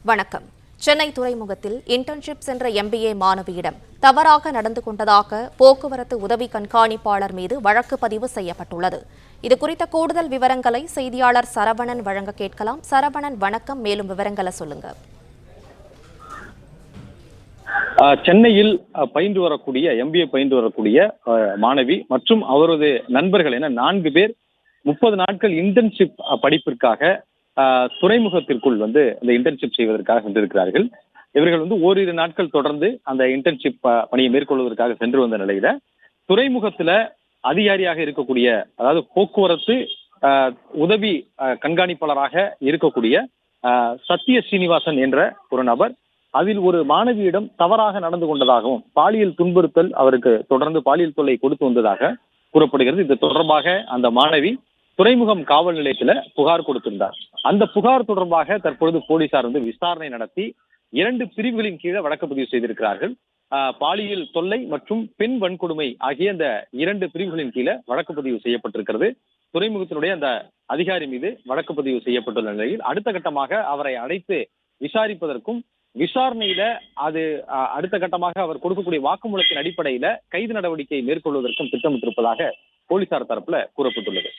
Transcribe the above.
வணக்கம். சென்னை துறைமுகத்தில் இன்டர்ன்ஷிப் சென்ற MBA மாணவியிடம் தவறாக நடந்து கொண்டதாக போக்குவரத்து உதவி கண்காணிப்பாளர் மீது வழக்கு பதிவு செய்யப்பட்டுள்ளது. இதுகுறித்த கூடுதல் விவரங்களை செய்தியாளர் சரவணன் வழங்க கேட்கலாம். சரவணன், வணக்கம். மேலும் விவரங்களை சொல்லுங்க. சென்னையில் பயின்று வரக்கூடிய MBA பயின்று வரக்கூடிய மாணவி மற்றும் அவரது நண்பர்கள் என 4 பேர் 30 நாட்கள் இன்டர்ன்ஷிப் படிப்பிற்காக துறைமுகத்திற்குள் அந்த இன்டர்ன்ஷிப் செய்வதற்காக சென்றிருக்கிறார்கள். இவர்கள் ஓரிரு நாட்கள் தொடர்ந்து அந்த இன்டர்ன்ஷிப் பணியை மேற்கொள்வதற்காக சென்று வந்த நிலையில துறைமுகத்துல அதிகாரியாக இருக்கக்கூடிய, அதாவது போக்குவரத்து உதவி கண்காணிப்பாளராக இருக்கக்கூடிய சத்ய ஸ்ரீனிவாசன் என்ற ஒரு நபர் அதில் ஒரு மாணவியிடம் தவறாக நடந்து கொண்டதாகவும், பாலியல் துன்புறுத்தல், அவருக்கு தொடர்ந்து பாலியல் தொல்லை கொடுத்து வந்ததாக கூறப்படுகிறது. இது தொடர்பாக அந்த மாணவி துறைமுகம் காவல் நிலையத்துல புகார் கொடுத்திருந்தார். அந்த புகார் தொடர்பாக தற்பொழுது போலீசார் விசாரணை நடத்தி 2 பிரிவுகளின் கீழே வழக்கு பதிவு செய்திருக்கிறார்கள். பாலியல் தொல்லை மற்றும் பெண் வன்கொடுமை ஆகிய அந்த 2 பிரிவுகளின் கீழே வழக்கு பதிவு செய்யப்பட்டிருக்கிறது. துறைமுகத்தினுடைய அந்த அதிகாரி மீது வழக்கு பதிவு செய்யப்பட்டுள்ள நிலையில் அடுத்த கட்டமாக அவரை அழைத்து விசாரிப்பதற்கும், விசாரணையில அது அடுத்த கட்டமாக அவர் கொடுக்கக்கூடிய வாக்குமூலத்தின் அடிப்படையில கைது நடவடிக்கை மேற்கொள்வதற்கும் திட்டமிட்டிருப்பதாக போலீசார் தரப்புல கூறப்பட்டுள்ளது.